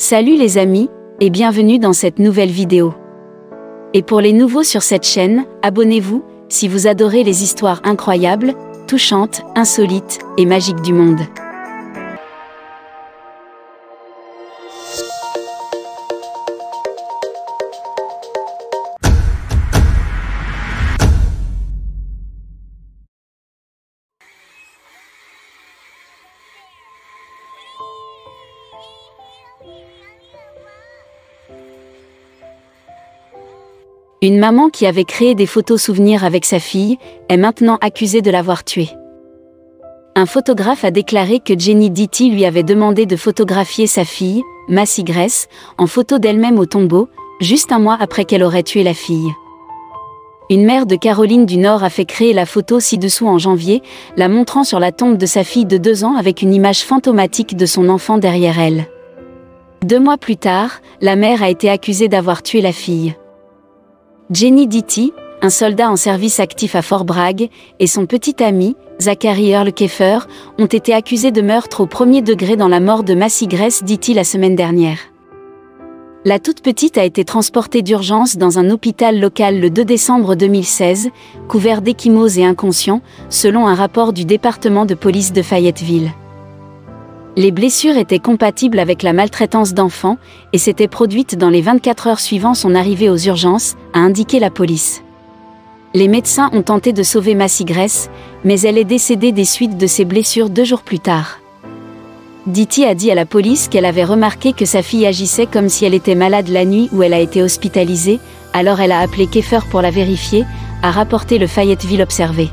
Salut les amis, et bienvenue dans cette nouvelle vidéo. Et pour les nouveaux sur cette chaîne, abonnez-vous, si vous adorez les histoires incroyables, touchantes, insolites et magiques du monde. Une maman qui avait créé des photos souvenirs avec sa fille est maintenant accusée de l'avoir tuée. Un photographe a déclaré que Jenny Ditty lui avait demandé de photographier sa fille, Massey Grace, en photo d'elle-même au tombeau, juste un mois après qu'elle aurait tué la fille. Une mère de Caroline du Nord a fait créer la photo ci-dessous en janvier, la montrant sur la tombe de sa fille de 2 ans avec une image fantomatique de son enfant derrière elle. 2 mois plus tard, la mère a été accusée d'avoir tué la fille. Jenny Ditty, un soldat en service actif à Fort Bragg, et son petit ami, Zachary Earl Keffer, ont été accusés de meurtre au premier degré dans la mort de Massey Grace Ditty la semaine dernière. La toute petite a été transportée d'urgence dans un hôpital local le 2 décembre 2016, couvert d'ecchymose et inconscient, selon un rapport du département de police de Fayetteville. Les blessures étaient compatibles avec la maltraitance d'enfants et s'étaient produites dans les 24 heures suivant son arrivée aux urgences, a indiqué la police. Les médecins ont tenté de sauver Massey Grace, mais elle est décédée des suites de ses blessures 2 jours plus tard. Ditty a dit à la police qu'elle avait remarqué que sa fille agissait comme si elle était malade la nuit où elle a été hospitalisée, alors elle a appelé Keffer pour la vérifier, a rapporté le Fayetteville Observer.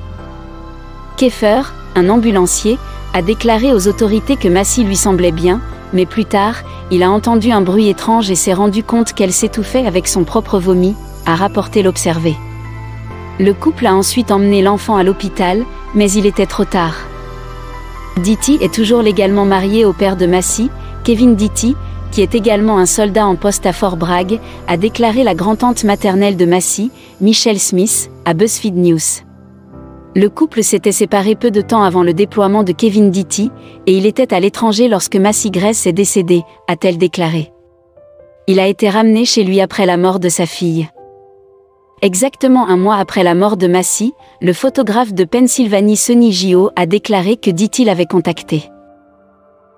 Keffer, un ambulancier, a déclaré aux autorités que Massey lui semblait bien, mais plus tard, il a entendu un bruit étrange et s'est rendu compte qu'elle s'étouffait avec son propre vomi, a rapporté l'Observer. Le couple a ensuite emmené l'enfant à l'hôpital, mais il était trop tard. Ditty est toujours légalement marié au père de Massey, Kevin Ditty, qui est également un soldat en poste à Fort Bragg, a déclaré la grand-tante maternelle de Massey, Michelle Smith, à BuzzFeed News. Le couple s'était séparé peu de temps avant le déploiement de Kevin Ditty, et il était à l'étranger lorsque Massey Grace est décédée, a-t-elle déclaré. Il a été ramené chez lui après la mort de sa fille. Exactement un mois après la mort de Massey, le photographe de Pennsylvanie Sonny Gio a déclaré que Ditty l'avait contacté.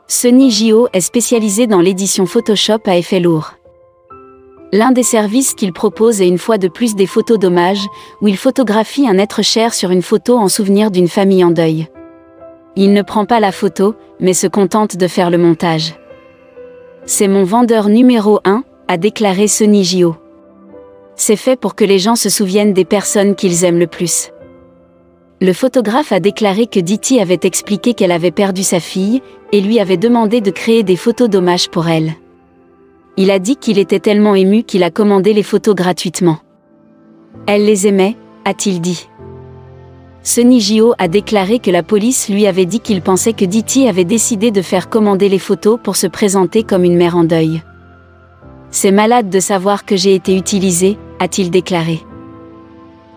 Sonny Gio est spécialisé dans l'édition Photoshop à effet lourd. L'un des services qu'il propose est une fois de plus des photos d'hommage, où il photographie un être cher sur une photo en souvenir d'une famille en deuil. Il ne prend pas la photo, mais se contente de faire le montage. C'est mon vendeur numéro 1, a déclaré Sonny Gio. C'est fait pour que les gens se souviennent des personnes qu'ils aiment le plus. Le photographe a déclaré que Ditty avait expliqué qu'elle avait perdu sa fille, et lui avait demandé de créer des photos d'hommage pour elle. Il a dit qu'il était tellement ému qu'il a commandé les photos gratuitement. Elle les aimait, a-t-il dit. Sonny Gio a déclaré que la police lui avait dit qu'il pensait que Ditty avait décidé de faire commander les photos pour se présenter comme une mère en deuil. C'est malade de savoir que j'ai été utilisé, a-t-il déclaré.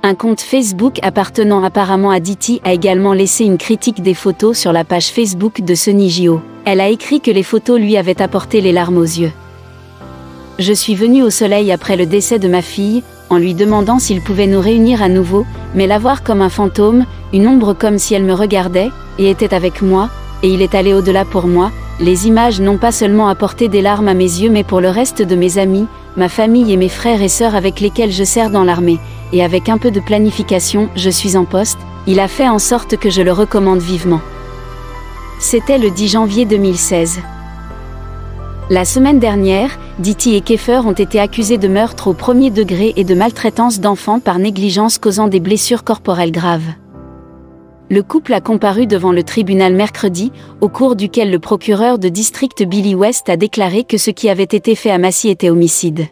Un compte Facebook appartenant apparemment à Ditty a également laissé une critique des photos sur la page Facebook de Sonny Gio. Elle a écrit que les photos lui avaient apporté les larmes aux yeux. Je suis venu au soleil après le décès de ma fille, en lui demandant s'il pouvait nous réunir à nouveau, mais la voir comme un fantôme, une ombre comme si elle me regardait, et était avec moi, et il est allé au-delà pour moi. Les images n'ont pas seulement apporté des larmes à mes yeux mais pour le reste de mes amis, ma famille et mes frères et sœurs avec lesquels je sers dans l'armée, et avec un peu de planification, je suis en poste, il a fait en sorte que je le recommande vivement. C'était le 10 janvier 2016. La semaine dernière, Ditty et Keffer ont été accusés de meurtre au premier degré et de maltraitance d'enfants par négligence causant des blessures corporelles graves. Le couple a comparu devant le tribunal mercredi, au cours duquel le procureur de district Billy West a déclaré que ce qui avait été fait à Massey était homicide.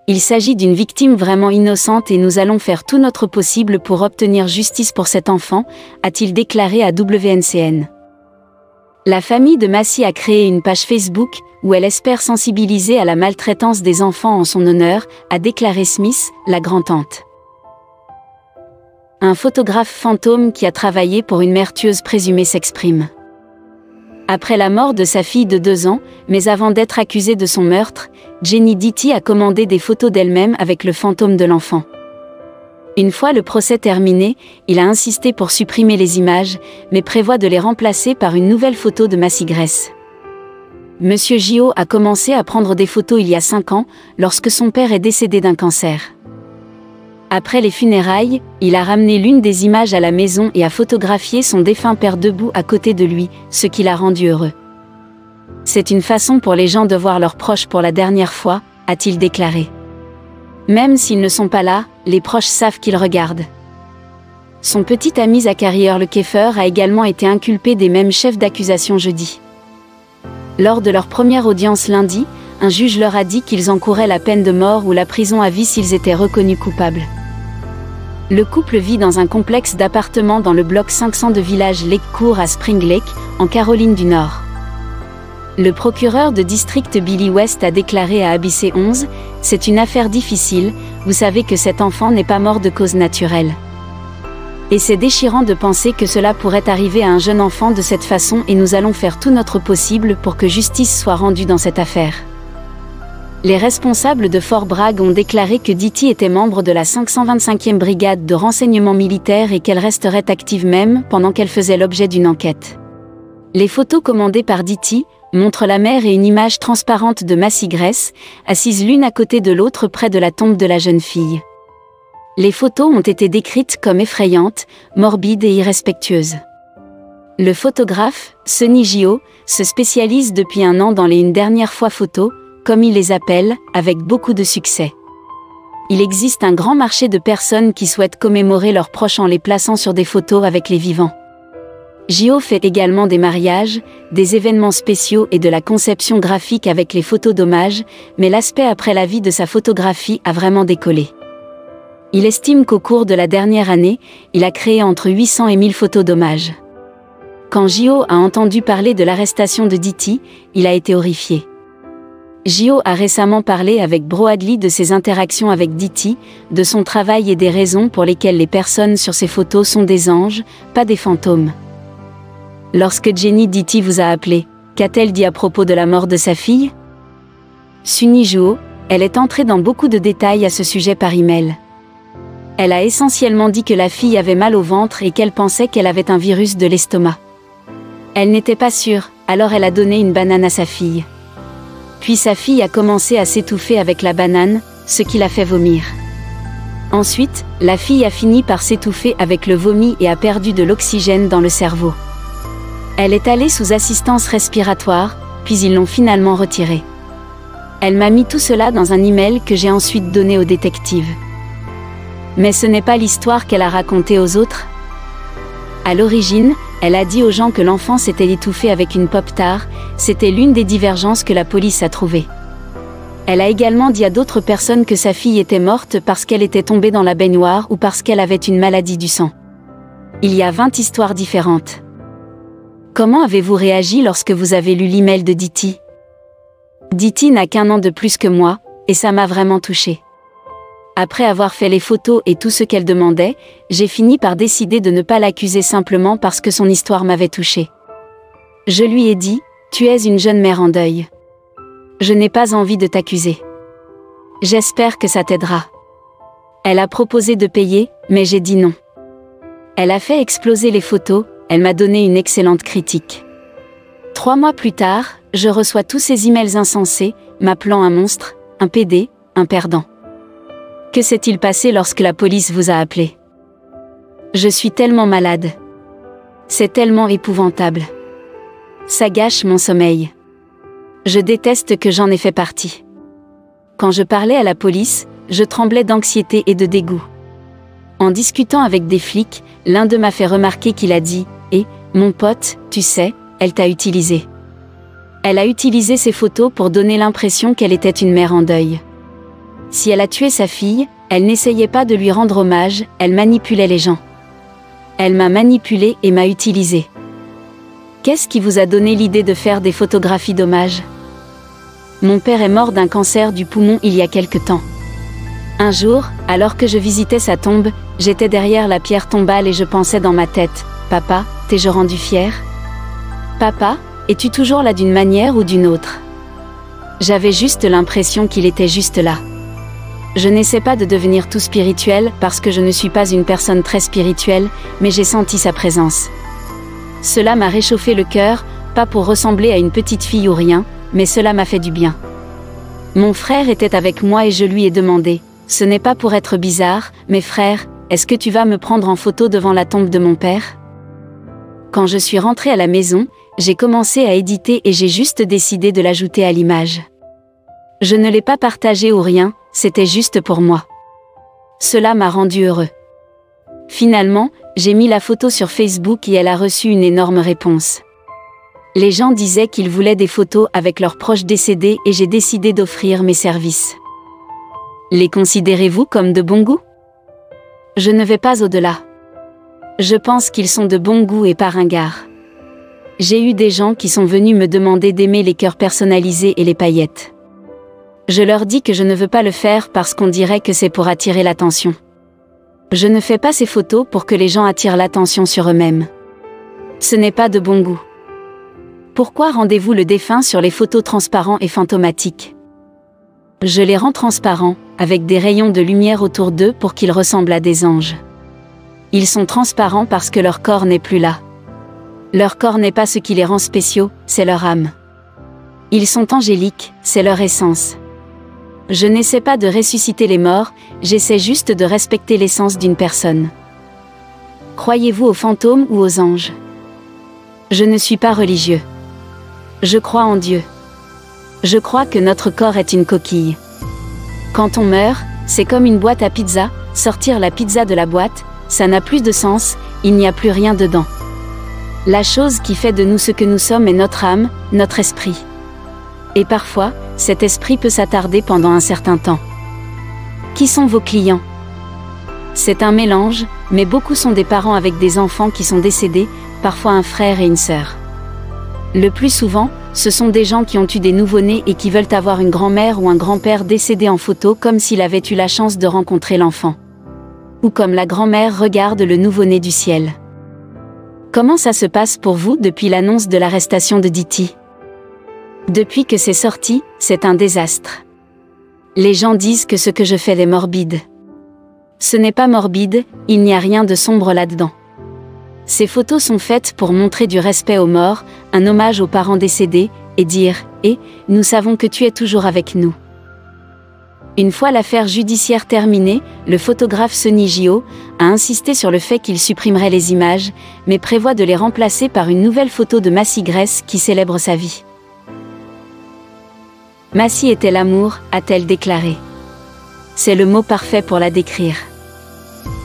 Il s'agit d'une victime vraiment innocente et nous allons faire tout notre possible pour obtenir justice pour cet enfant, a-t-il déclaré à WNCN. La famille de Massey a créé une page Facebook, où elle espère sensibiliser à la maltraitance des enfants en son honneur, a déclaré Smith, la grand-tante. Un photographe fantôme qui a travaillé pour une mère tueuse présumée s'exprime. Après la mort de sa fille de 2 ans, mais avant d'être accusée de son meurtre, Jenny Ditty a commandé des photos d'elle-même avec le fantôme de l'enfant. Une fois le procès terminé, il a insisté pour supprimer les images, mais prévoit de les remplacer par une nouvelle photo de Massey Grace. Monsieur Gio a commencé à prendre des photos il y a 5 ans, lorsque son père est décédé d'un cancer. Après les funérailles, il a ramené l'une des images à la maison et a photographié son défunt père debout à côté de lui, ce qui l'a rendu heureux. C'est une façon pour les gens de voir leurs proches pour la dernière fois, a-t-il déclaré. Même s'ils ne sont pas là, les proches savent qu'ils regardent. Son petit ami Zachary Earl Keffer a également été inculpé des mêmes chefs d'accusation jeudi. Lors de leur première audience lundi, un juge leur a dit qu'ils encouraient la peine de mort ou la prison à vie s'ils étaient reconnus coupables. Le couple vit dans un complexe d'appartements dans le bloc 500 de village Lake Court à Spring Lake, en Caroline du Nord. Le procureur de district Billy West a déclaré à ABC 11 « C'est une affaire difficile, vous savez que cet enfant n'est pas mort de cause naturelle. Et c'est déchirant de penser que cela pourrait arriver à un jeune enfant de cette façon et nous allons faire tout notre possible pour que justice soit rendue dans cette affaire. » Les responsables de Fort Bragg ont déclaré que Ditty était membre de la 525e brigade de renseignement militaire et qu'elle resterait active même pendant qu'elle faisait l'objet d'une enquête. Les photos commandées par Ditty montrent la mère et une image transparente de Massey Grace, assises l'une à côté de l'autre près de la tombe de la jeune fille. Les photos ont été décrites comme effrayantes, morbides et irrespectueuses. Le photographe, Sonny Gio, se spécialise depuis 1 an dans les une dernière fois photos, comme il les appelle, avec beaucoup de succès. Il existe un grand marché de personnes qui souhaitent commémorer leurs proches en les plaçant sur des photos avec les vivants. Gio fait également des mariages, des événements spéciaux et de la conception graphique avec les photos d'hommage, mais l'aspect après la vie de sa photographie a vraiment décollé. Il estime qu'au cours de la dernière année, il a créé entre 800 et 1000 photos d'hommage. Quand Gio a entendu parler de l'arrestation de Ditty, il a été horrifié. Gio a récemment parlé avec Bro Hadley de ses interactions avec Ditty, de son travail et des raisons pour lesquelles les personnes sur ses photos sont des anges, pas des fantômes. Lorsque Jenny Ditty vous a appelé, qu'a-t-elle dit à propos de la mort de sa fille? Sunny Juo, elle est entrée dans beaucoup de détails à ce sujet par email. Elle a essentiellement dit que la fille avait mal au ventre et qu'elle pensait qu'elle avait un virus de l'estomac. Elle n'était pas sûre, alors elle a donné une banane à sa fille. Puis sa fille a commencé à s'étouffer avec la banane, ce qui l'a fait vomir. Ensuite, la fille a fini par s'étouffer avec le vomi et a perdu de l'oxygène dans le cerveau. Elle est allée sous assistance respiratoire, puis ils l'ont finalement retirée. Elle m'a mis tout cela dans un email que j'ai ensuite donné au détective. Mais ce n'est pas l'histoire qu'elle a racontée aux autres. À l'origine, elle a dit aux gens que l'enfant s'était étouffé avec une pop-tart, c'était l'une des divergences que la police a trouvées. Elle a également dit à d'autres personnes que sa fille était morte parce qu'elle était tombée dans la baignoire ou parce qu'elle avait une maladie du sang. Il y a 20 histoires différentes. Comment avez-vous réagi lorsque vous avez lu l'email de Ditty? Ditty n'a qu'1 an de plus que moi, et ça m'a vraiment touchée. Après avoir fait les photos et tout ce qu'elle demandait, j'ai fini par décider de ne pas l'accuser simplement parce que son histoire m'avait touchée. Je lui ai dit, tu es une jeune mère en deuil. Je n'ai pas envie de t'accuser. J'espère que ça t'aidera. Elle a proposé de payer, mais j'ai dit non. Elle a fait exploser les photos, elle m'a donné une excellente critique. 3 mois plus tard, je reçois tous ces emails insensés, m'appelant un monstre, un PD, un perdant. Que s'est-il passé lorsque la police vous a appelé? Je suis tellement malade. C'est tellement épouvantable. Ça gâche mon sommeil. Je déteste que j'en ai fait partie. Quand je parlais à la police, je tremblais d'anxiété et de dégoût. En discutant avec des flics, l'un d'eux m'a fait remarquer qu'il a dit « Eh, mon pote, tu sais, elle t'a utilisé. » Elle a utilisé ses photos pour donner l'impression qu'elle était une mère en deuil. Si elle a tué sa fille, elle n'essayait pas de lui rendre hommage, elle manipulait les gens. Elle m'a manipulé et m'a utilisé. Qu'est-ce qui vous a donné l'idée de faire des photographies d'hommage? Mon père est mort d'un cancer du poumon il y a quelque temps. Un jour, alors que je visitais sa tombe, j'étais derrière la pierre tombale et je pensais dans ma tête, « Papa, t'es-je rendu fier? Papa, Es-tu toujours là d'une manière ou d'une autre? J'avais juste l'impression qu'il était juste là. Je n'essaie pas de devenir tout spirituel parce que je ne suis pas une personne très spirituelle, mais j'ai senti sa présence. Cela m'a réchauffé le cœur, pas pour ressembler à une petite fille ou rien, mais cela m'a fait du bien. Mon frère était avec moi et je lui ai demandé, ce n'est pas pour être bizarre, mais frère, est-ce que tu vas me prendre en photo devant la tombe de mon père? Quand je suis rentrée à la maison, j'ai commencé à éditer et j'ai juste décidé de l'ajouter à l'image. Je ne l'ai pas partagé ou rien, c'était juste pour moi. Cela m'a rendu heureux. Finalement, j'ai mis la photo sur Facebook et elle a reçu une énorme réponse. Les gens disaient qu'ils voulaient des photos avec leurs proches décédés et j'ai décidé d'offrir mes services. Les considérez-vous comme de bon goût? Je ne vais pas au-delà. Je pense qu'ils sont de bon goût et pas ringards. J'ai eu des gens qui sont venus me demander d'aimer les cœurs personnalisés et les paillettes. Je leur dis que je ne veux pas le faire parce qu'on dirait que c'est pour attirer l'attention. Je ne fais pas ces photos pour que les gens attirent l'attention sur eux-mêmes. Ce n'est pas de bon goût. Pourquoi rendez-vous le défunt sur les photos transparents et fantomatiques? Je les rends transparents, avec des rayons de lumière autour d'eux pour qu'ils ressemblent à des anges. Ils sont transparents parce que leur corps n'est plus là. Leur corps n'est pas ce qui les rend spéciaux, c'est leur âme. Ils sont angéliques, c'est leur essence. Je n'essaie pas de ressusciter les morts, j'essaie juste de respecter l'essence d'une personne. Croyez-vous aux fantômes ou aux anges? Je ne suis pas religieux. Je crois en Dieu. Je crois que notre corps est une coquille. Quand on meurt, c'est comme une boîte à pizza, sortir la pizza de la boîte, ça n'a plus de sens, il n'y a plus rien dedans. La chose qui fait de nous ce que nous sommes est notre âme, notre esprit. Et parfois, cet esprit peut s'attarder pendant un certain temps. Qui sont vos clients? C'est un mélange, mais beaucoup sont des parents avec des enfants qui sont décédés, parfois un frère et une sœur. Le plus souvent, ce sont des gens qui ont eu des nouveau-nés et qui veulent avoir une grand-mère ou un grand-père décédé en photo comme s'il avait eu la chance de rencontrer l'enfant. Ou comme la grand-mère regarde le nouveau-né du ciel. Comment ça se passe pour vous depuis l'annonce de l'arrestation de Diti? Depuis que c'est sorti, c'est un désastre. Les gens disent que ce que je fais est morbide. Ce n'est pas morbide, il n'y a rien de sombre là-dedans. Ces photos sont faites pour montrer du respect aux morts, un hommage aux parents décédés, et dire « Et, nous savons que tu es toujours avec nous ». Une fois l'affaire judiciaire terminée, le photographe Sonny Gio a insisté sur le fait qu'il supprimerait les images, mais prévoit de les remplacer par une nouvelle photo de Massy Grace qui célèbre sa vie. Massy était l'amour, a-t-elle déclaré. C'est le mot parfait pour la décrire.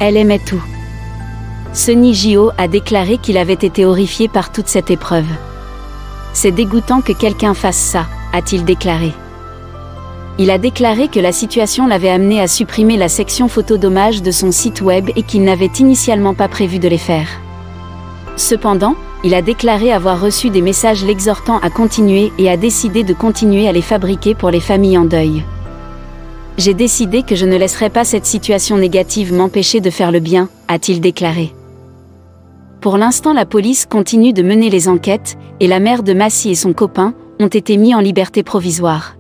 Elle aimait tout. Sonny Gio a déclaré qu'il avait été horrifié par toute cette épreuve. C'est dégoûtant que quelqu'un fasse ça, a-t-il déclaré. Il a déclaré que la situation l'avait amené à supprimer la section photo d'hommage de son site web et qu'il n'avait initialement pas prévu de les faire. Cependant, il a déclaré avoir reçu des messages l'exhortant à continuer et a décidé de continuer à les fabriquer pour les familles en deuil. J'ai décidé que je ne laisserai pas cette situation négative m'empêcher de faire le bien, a-t-il déclaré. Pour l'instant, la police continue de mener les enquêtes, et la mère de Massy et son copain ont été mis en liberté provisoire.